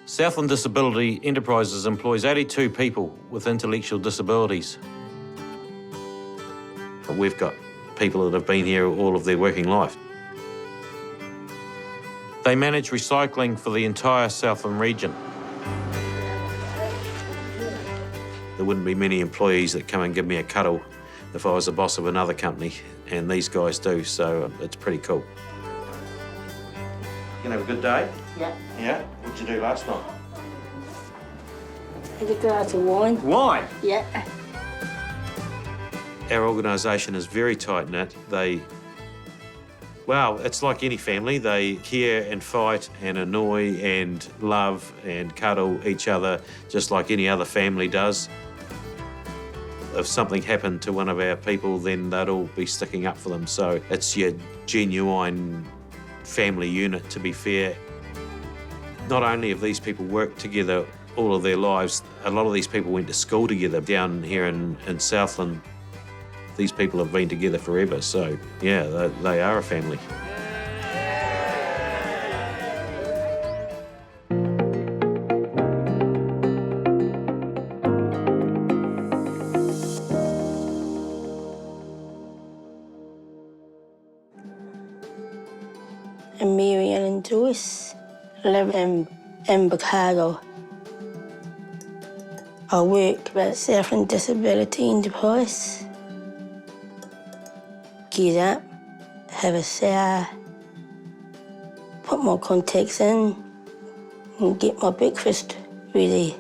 Southland Disability Enterprises employs 82 people with intellectual disabilities. We've got people that have been here all of their working life. They manage recycling for the entire Southland region. There wouldn't be many employees that come and give me a cuddle if I was the boss of another company, and these guys do, so it's pretty cool. You gonna have a good day? Yeah. Yeah? What'd you do last night? Had a glass of wine. Wine? Yeah. Our organisation is very tight-knit. Well, it's like any family. They care and fight and annoy and love and cuddle each other just like any other family does. If something happened to one of our people, then they'd all be sticking up for them. So it's your genuine family unit, to be fair. Not only have these people worked together all of their lives, a lot of these people went to school together down here in Southland. These people have been together forever, so yeah, they are a family. I'm Mary-Ellen Joyce, live in Invercargill. I work at Southland Disability Enterprises. Get up, have a shower, put my contacts in, and get my breakfast ready.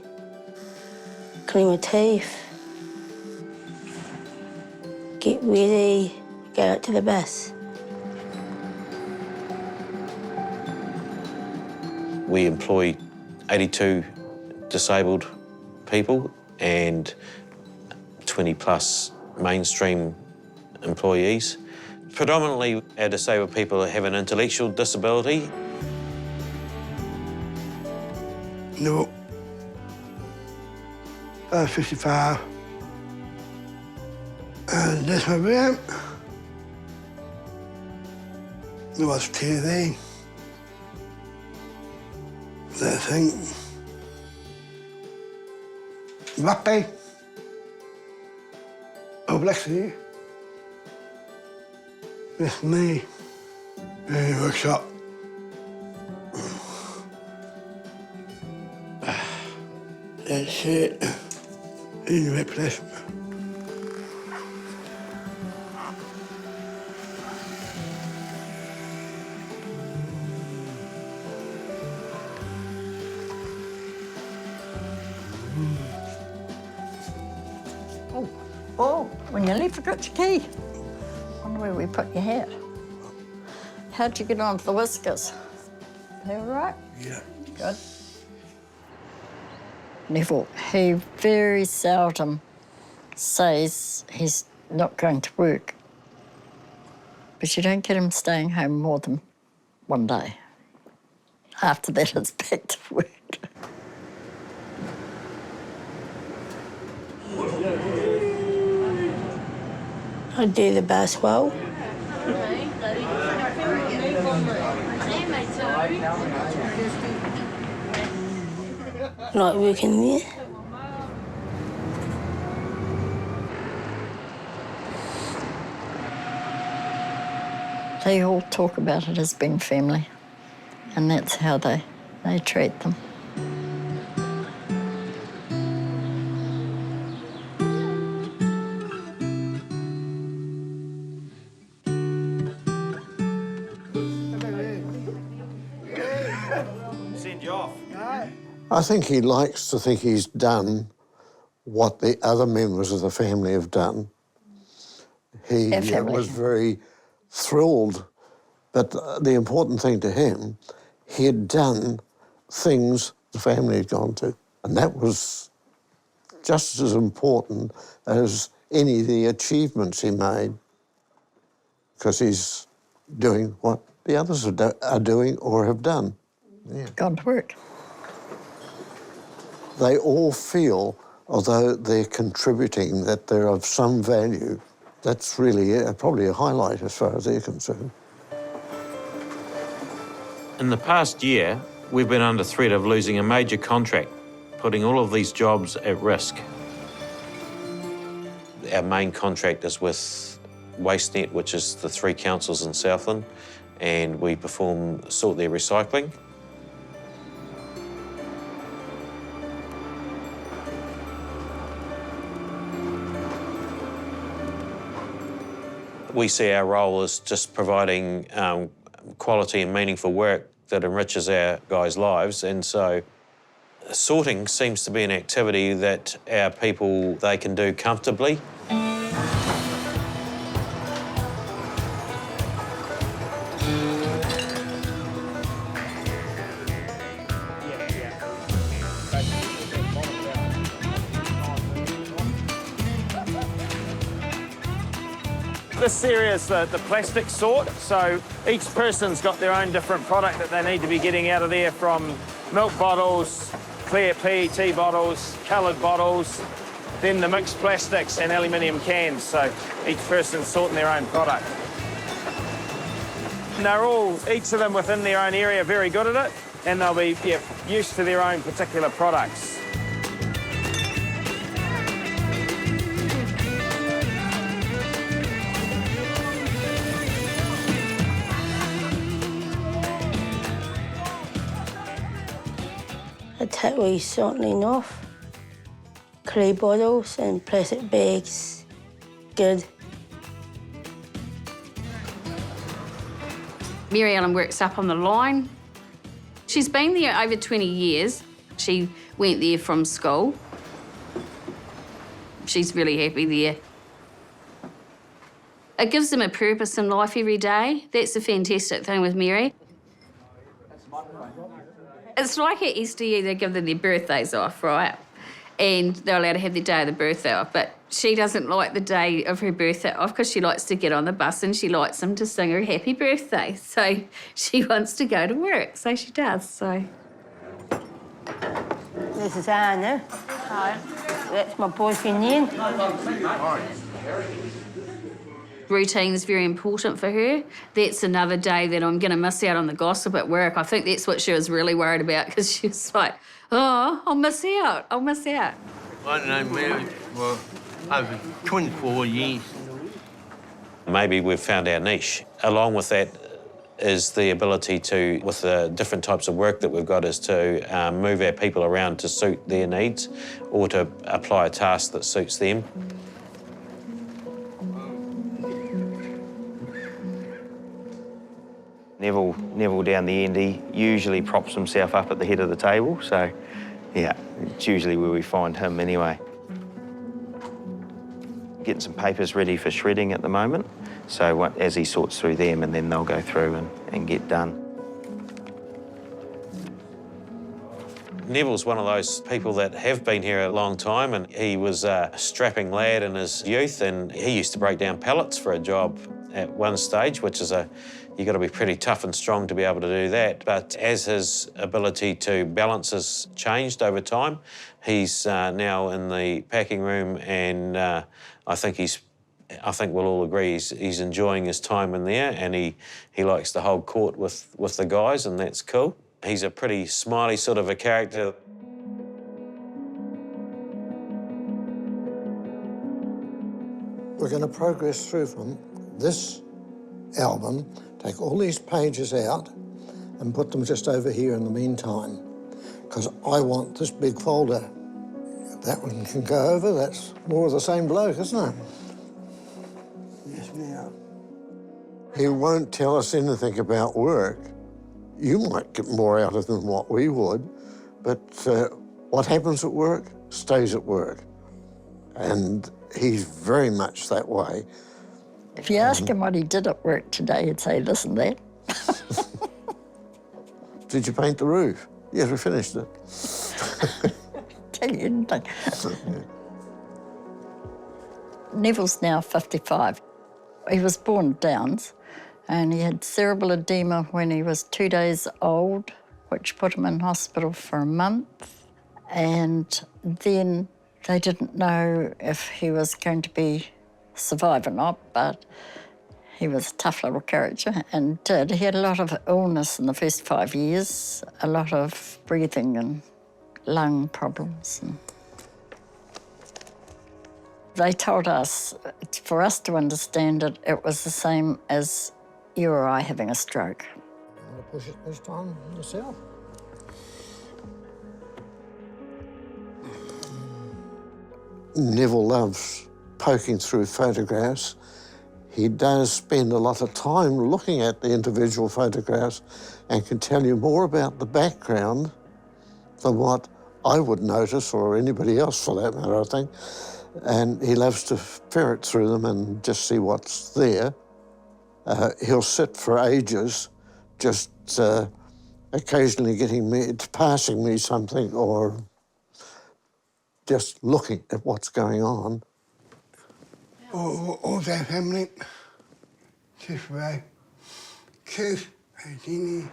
Clean my teeth, get ready, go out to the bus. We employ 82 disabled people and 20 plus mainstream employees. Predominantly, our disabled people have an intellectual disability. No. 55. And that's my room. There was TV. That thing. Rugby. Oh, bless you. That's me. In the workshop. That's it. In the right place. Oh, we nearly forgot your key. Wonder where we put your hat. How'd you get on with the whiskers? They all right? Yeah. Good. Neville, he very seldom says he's not going to work. But you don't get him staying home more than one day. After that, it's back to work. I do the bus well. Like working there. They all talk about it as being family, and that's how they treat them. Send you off. I think he likes to think he's done what the other members of the family have done. He was very thrilled, but the important thing to him, he had done things the family had gone to, and that was just as important as any of the achievements he made, because he's doing what the others are doing or have done. Yeah. Gone to work. They all feel, although they're contributing, that they're of some value. That's really probably a highlight as far as they're concerned. In the past year, We've been under threat of losing a major contract, putting all of these jobs at risk. Our main contract is with WasteNet, which is the 3 councils in Southland, and we sort their recycling. We see our role as just providing quality and meaningful work that enriches our guys' lives, and so sorting seems to be an activity that our people, they can do comfortably. This area is the plastic sort, so each person's got their own different product that they need to be getting out of there, from milk bottles, clear PET bottles, coloured bottles, then the mixed plastics and aluminium cans, so each person's sorting their own product. And they're all, each of them within their own area, very good at it, and they'll be used to their own particular products. I take recycling off. Clay bottles and plastic bags, good. Mary-Ellen works up on the line. She's been there over 20 years. She went there from school. She's really happy there. It gives them a purpose in life every day. That's the fantastic thing with Mary. It's like at SDE, they give them their birthdays off, right? And they're allowed to have their day of the birthday off. But she doesn't like the day of her birthday off because she likes to get on the bus and she likes them to sing her happy birthday. So she wants to go to work, so she does, so. This is Anna. Hi. That's my boyfriend Ian. Routine is very important for her. That's another day that I'm going to miss out on the gossip at work. I think that's what she was really worried about, because she was like, oh, I'll miss out. I'll miss out. I know Mary for over 24 years. Maybe we've found our niche. Along with that is the ability to, with the different types of work that we've got, is to move our people around to suit their needs or to apply a task that suits them. Neville down the end, he usually props himself up at the head of the table, so yeah, it's usually where we find him anyway. Getting some papers ready for shredding at the moment, so as he sorts through them, and then they'll go through and get done. Neville's one of those people that have been here a long time, and he was a strapping lad in his youth, and he used to break down pallets for a job at one stage, which is you've got to be pretty tough and strong to be able to do that. But as his ability to balance has changed over time, he's now in the packing room, and I think we'll all agree he's enjoying his time in there, and he likes to hold court with the guys, and that's cool. He's a pretty smiley sort of a character. We're going to progress through from this album, take all these pages out and put them just over here in the meantime, because I want this big folder. That one can go over, that's more of the same bloke, isn't it? Yes, ma'am. He won't tell us anything about work. You might get more out of them than what we would, but what happens at work stays at work. And he's very much that way. If you ask him what he did at work today, he'd say, listen, that. Did you paint the roof? Yes, we finished it. Tell you anything. Neville's now 55. He was born Downs, and he had cerebral edema when he was 2 days old, which put him in hospital for a month. And then they didn't know if he was going to survive or not, but He was a tough little character, and he had a lot of illness in the first 5 years, a lot of breathing and lung problems. And they told us, for us to understand it, it was the same as you or I having a stroke. Want to push it this time yourself? Neville loves poking through photographs. He does spend a lot of time looking at the individual photographs and can tell you more about the background than what I would notice, or anybody else for that matter, I think. And he loves to ferret through them and just see what's there. He'll sit for ages just occasionally passing me something or just looking at what's going on. All their family, just right, kids, and Jeannie.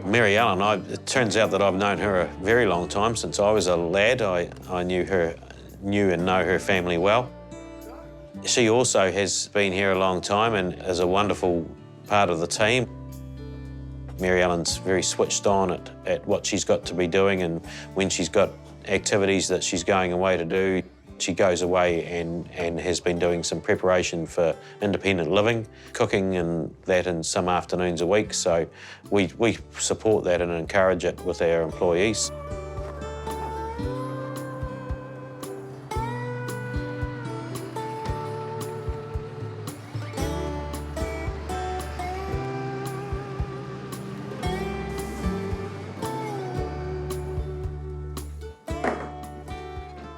Mary-Ellen, it turns out that I've known her a very long time. Since I was a lad, I knew and know her family well. She also has been here a long time and is a wonderful part of the team. Mary-Ellen's very switched on at what she's got to be doing, and when she's got activities that she's going away to do, she goes away and has been doing some preparation for independent living, cooking and that in some afternoons a week. So we support that and encourage it with our employees.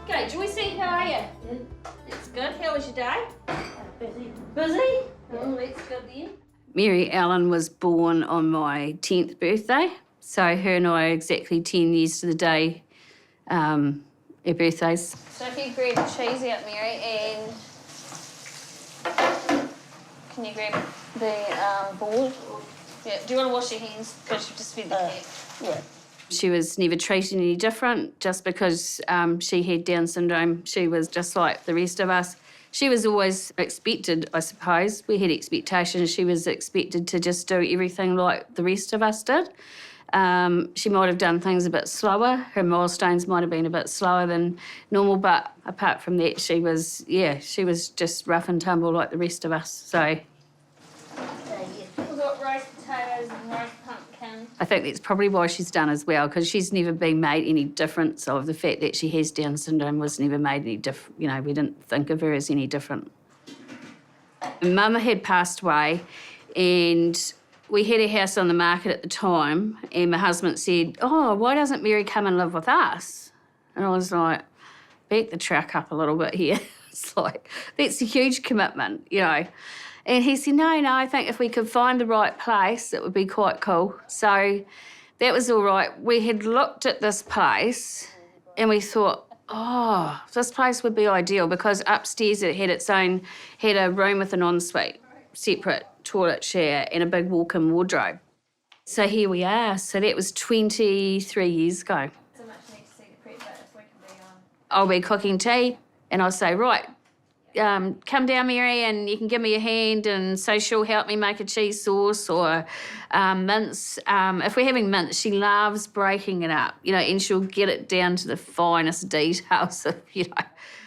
G'day, Joycey, how are you? That's good. How was your day? Busy. Busy? Oh, that's good then. Mary-Ellen was born on my 10th birthday, so her and I are exactly 10 years to the day, our birthdays. So if you grab the cheese out, Mary, and can you grab the board? Yeah. Do you want to wash your hands because you've just fed the cat? Yeah. She was never treated any different just because she had Down syndrome. She was just like the rest of us. She was always expected, I suppose. We had expectations. She was expected to just do everything like the rest of us did. She might have done things a bit slower. Her milestones might have been a bit slower than normal, but apart from that, she was just rough and tumble like the rest of us. So We've got roast potatoes and roast pumpkin. I think that's probably why she's done as well, because she's never been made any difference of the fact that she has Down syndrome was never made any different. You know, we didn't think of her as any different. Mama had passed away, and we had a house on the market at the time, and my husband said, "Oh, why doesn't Mary come and live with us?" And I was like, back the truck up a little bit here. It's like, that's a huge commitment, you know. And he said, no, I think if we could find the right place, it would be quite cool. So that was all right. We had looked at this place and we thought, oh, this place would be ideal, because upstairs it had a room with an ensuite, separate toilet, shower and a big walk-in wardrobe. So here we are. So that was 23 years ago. So much need to see the prep, but if we can be on. I'll be cooking tea and I'll say, right, come down, Mary, and you can give me a hand. And so she'll help me make a cheese sauce or mince. If we're having mince, she loves breaking it up, you know, and she'll get it down to the finest details, you know.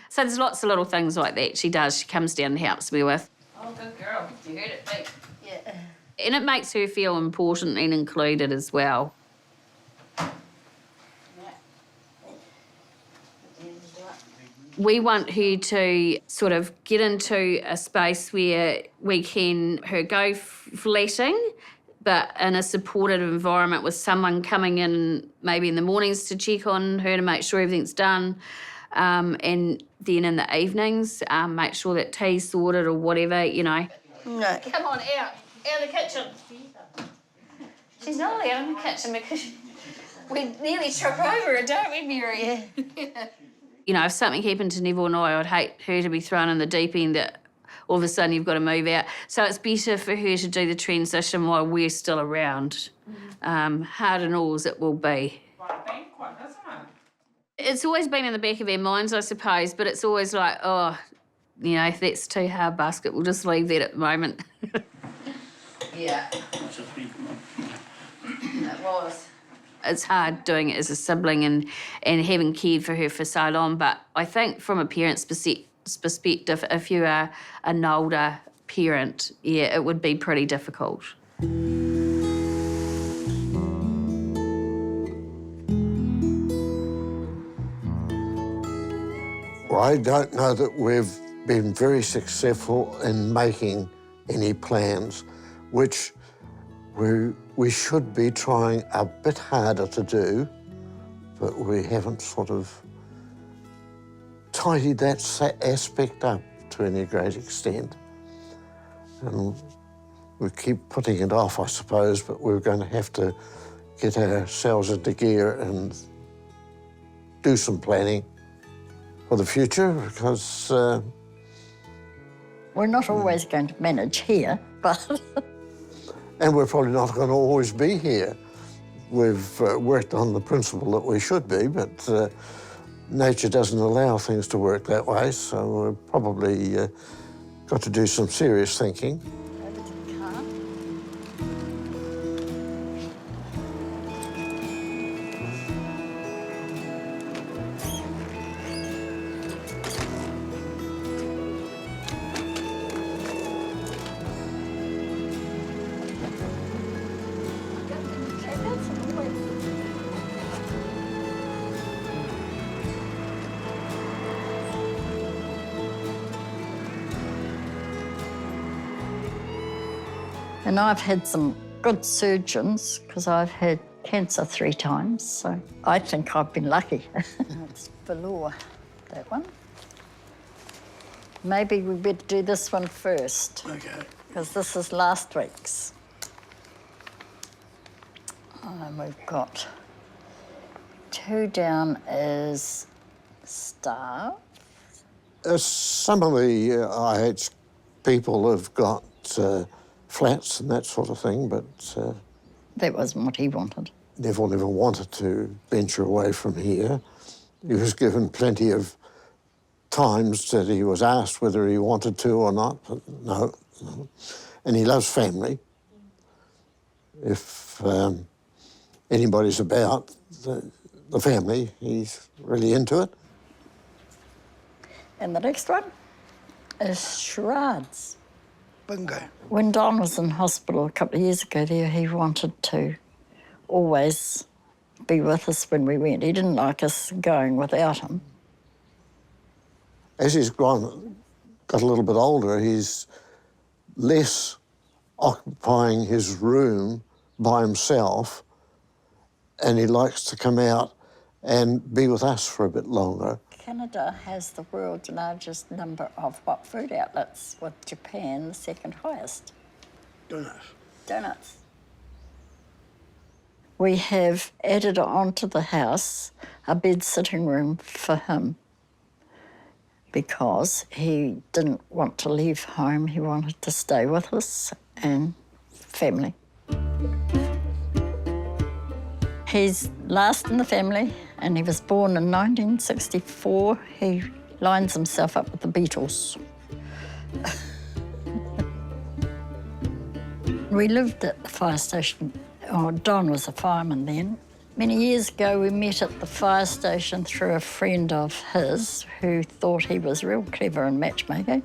So there's lots of little things like that she does. She comes down and helps me with. Oh, good girl. You heard it, mate. Yeah. And it makes her feel important and included as well. We want her to sort of get into a space where we can go fletting, but in a supportive environment with someone coming in maybe in the mornings to check on her to make sure everything's done, and then in the evenings make sure that tea's sorted or whatever, you know. No. Come on, out of the kitchen. She's not allowed in the kitchen because we nearly trip over her, don't we, Mary? Yeah. You know, if something happened to Neville and I'd hate her to be thrown in the deep end that all of a sudden you've got to move out. So it's better for her to do the transition while we're still around. Hard and all as it will be. It's always been in the back of our minds, I suppose, but it's always like, oh, you know, if that's too hard basket, we'll just leave that at the moment. Yeah. It was. It's hard doing it as a sibling and having cared for her for so long, but I think from a parent's perspective, if you are an older parent, yeah, it would be pretty difficult. Well, I don't know that we've been very successful in making any plans, which we should be trying a bit harder to do, but we haven't sort of tidied that aspect up to any great extent. And we keep putting it off, I suppose, but we're going to have to get ourselves into gear and do some planning for the future, because... we're not always going to manage here, but... And we're probably not going to always be here. We've worked on the principle that we should be, but nature doesn't allow things to work that way, so we've probably got to do some serious thinking. Over to the car. And I've had some good surgeons because I've had cancer 3 times, so I think I've been lucky. It's velour, that one. Maybe we better do this one first. Okay. Because this is last week's. And we've got 2 down as staff. Some of the IH people have got flats and that sort of thing, but... that wasn't what he wanted. Neville never wanted to venture away from here. He was given plenty of times that he was asked whether he wanted to or not, but no. And he loves family. If anybody's about the family, he's really into it. And the next one is charades. Bingo. When Don was in hospital a couple of years ago there, he wanted to always be with us when we went. He didn't like us going without him. As he's got a little bit older, he's less occupying his room by himself, and he likes to come out and be with us for a bit longer. Canada has the world's largest number of what food outlets, with Japan the second highest. Donuts. We have added onto the house a bed sitting room for him because he didn't want to leave home. He wanted to stay with us and family. He's last in the family, and he was born in 1964. He lines himself up with the Beatles. We lived at the fire station. Oh, Don was a fireman then. Many years ago, we met at the fire station through a friend of his who thought he was real clever in matchmaking.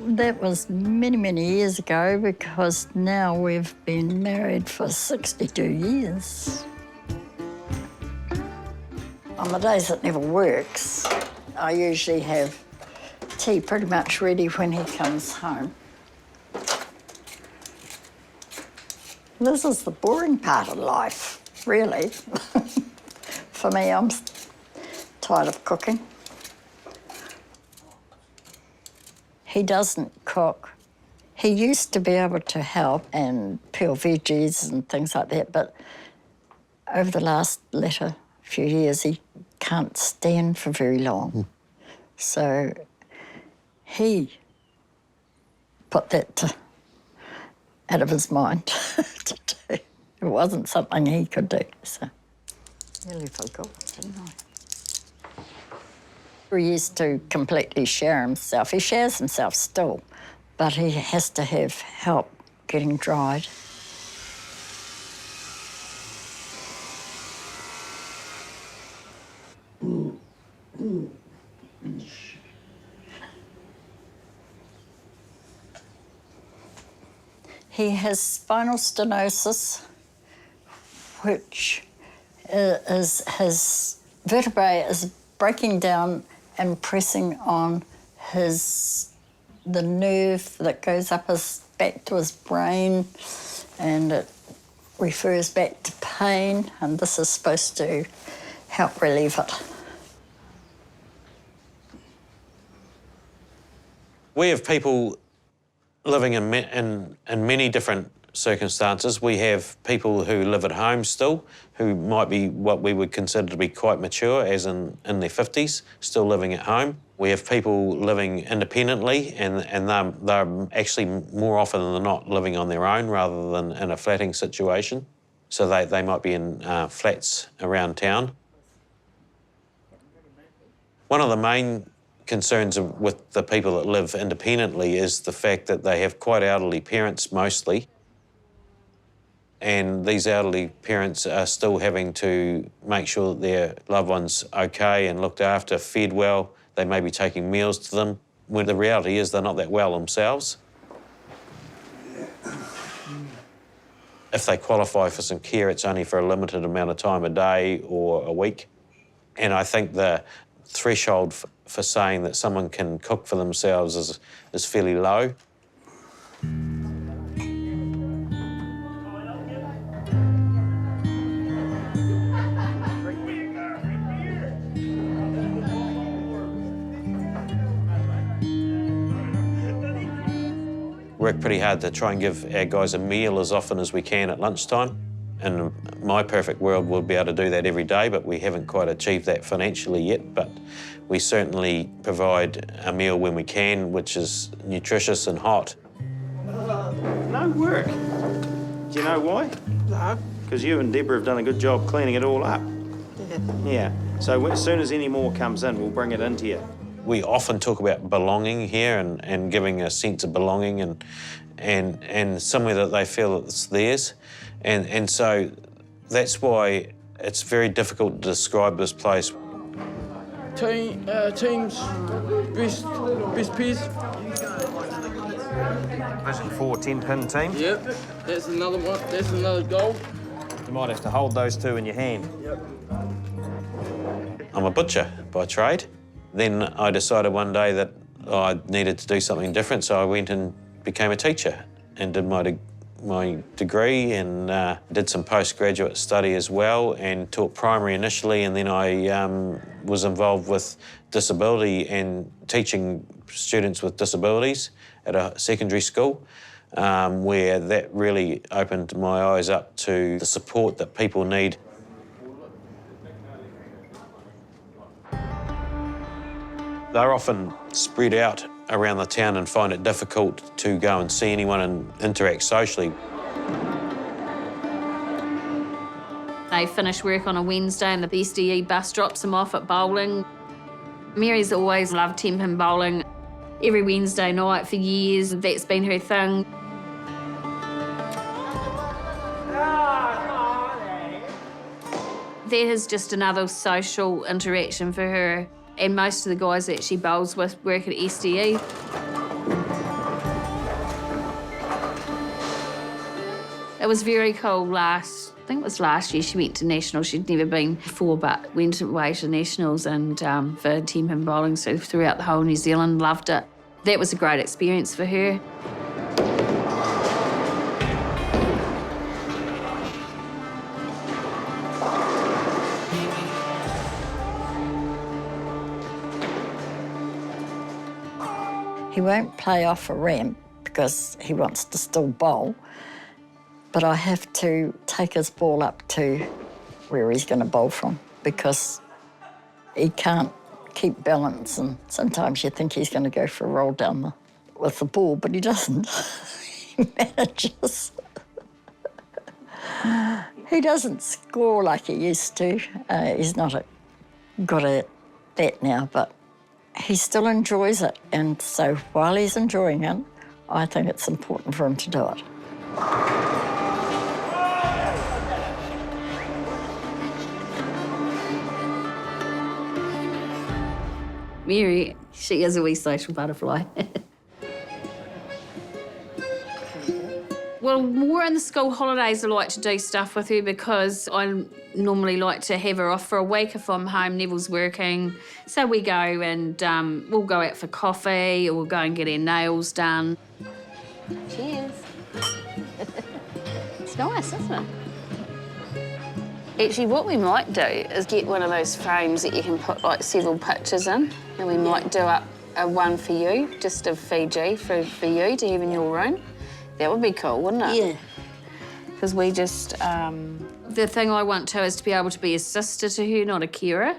That was many, many years ago, because now we've been married for 62 years. On the days it never works, I usually have tea pretty much ready when he comes home. This is the boring part of life, really. For me, I'm tired of cooking. He doesn't cook. He used to be able to help and peel veggies and things like that, but over the last few years, he can't stand for very long. So he put that out of his mind to do. It wasn't something he could do, so. Nearly forgot, didn't I? He used to completely share himself. He shares himself still, but he has to have help getting dried. He has spinal stenosis, which is his vertebrae is breaking down and pressing on the nerve that goes up his back to his brain, and it refers back to pain, and this is supposed to help relieve it. We have people living in many different circumstances. We have people who live at home still, who might be what we would consider to be quite mature, as in their 50s, still living at home. We have people living independently, and they're actually more often than not living on their own rather than in a flatting situation. So they might be in flats around town. One of the main concerns with the people that live independently is the fact that they have quite elderly parents mostly, and these elderly parents are still having to make sure that their loved one's okay and looked after, fed well. They may be taking meals to them, when the reality is they're not that well themselves. If they qualify for some care, it's only for a limited amount of time a day or a week. And I think the threshold for saying that someone can cook for themselves is fairly low. Work pretty hard to try and give our guys a meal as often as we can at lunchtime. In my perfect world, we'll be able to do that every day, but we haven't quite achieved that financially yet. But we certainly provide a meal when we can, which is nutritious and hot. No work. Do you know why? No. Because you and Deborah have done a good job cleaning it all up. Yeah. So as soon as any more comes in, we'll bring it into you. We often talk about belonging here and giving a sense of belonging and somewhere that they feel that it's theirs. And so that's why it's very difficult to describe this place. Teams, best piece. Vision 4 10-pin team. Yep, that's another one. That's another goal. You might have to hold those two in your hand. Yep. I'm a butcher by trade. Then I decided one day that I needed to do something different, so I went and became a teacher and did my degree and did some postgraduate study as well, and taught primary initially, and then I was involved with disability and teaching students with disabilities at a secondary school, where that really opened my eyes up to the support that people need. They're often spread out around the town and find it difficult to go and see anyone and interact socially. They finish work on a Wednesday and the SDE bus drops them off at bowling. Mary's always loved 10-pin bowling. Every Wednesday night for years, that's been her thing. That is just another social interaction for her. And most of the guys that she bowls with work at SDE. It was very cool I think it was last year she went to Nationals. She'd never been before, but went away to Nationals and for 10-pin bowling, so throughout the whole New Zealand, loved it. That was a great experience for her. He won't play off a ramp because he wants to still bowl, but I have to take his ball up to where he's going to bowl from because he can't keep balance, and sometimes you think he's going to go for a roll down with the ball, but he doesn't. He manages. He doesn't score like he used to. He's not good at that now, but he still enjoys it. And so while he's enjoying it, I think it's important for him to do it. Mary, she is a wee social butterfly. Well, more in the school holidays I like to do stuff with her because I normally like to have her off for a week if I'm home, Neville's working. So we go and we'll go out for coffee or we'll go and get our nails done. Cheers. It's nice, isn't it? Actually, what we might do is get one of those frames that you can put like several pictures in, and we might do up a one for you, just of Fiji for you to have in your room. That would be cool, wouldn't it? Yeah. Because we just... The thing I want to is to be able to be a sister to her, not a carer.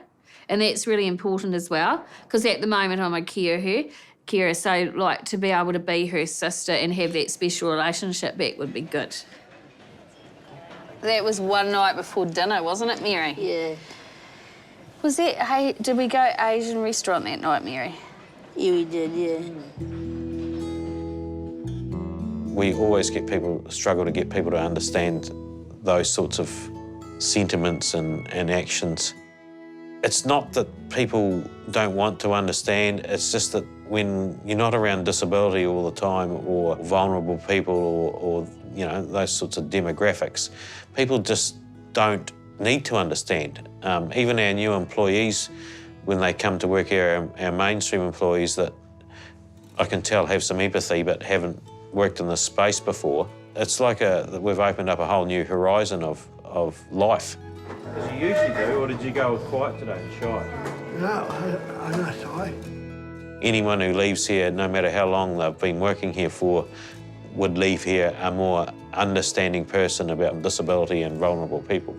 And that's really important as well, because at the moment I'm a carer, so like to be able to be her sister and have that special relationship back would be good. That was one night before dinner, wasn't it, Mary? Yeah. Was that... Hey, did we go Asian restaurant that night, Mary? Yeah, we did, yeah. We always struggle to get people to understand those sorts of sentiments and actions. It's not that people don't want to understand, it's just that when you're not around disability all the time or vulnerable people or you know, those sorts of demographics, people just don't need to understand. Even our new employees, when they come to work here, our mainstream employees that I can tell have some empathy but haven't worked in this space before, it's like we've opened up a whole new horizon of life. As you usually do, or did you go quiet today and shy? No, I'm not sorry. Anyone who leaves here, no matter how long they've been working here for, would leave here a more understanding person about disability and vulnerable people.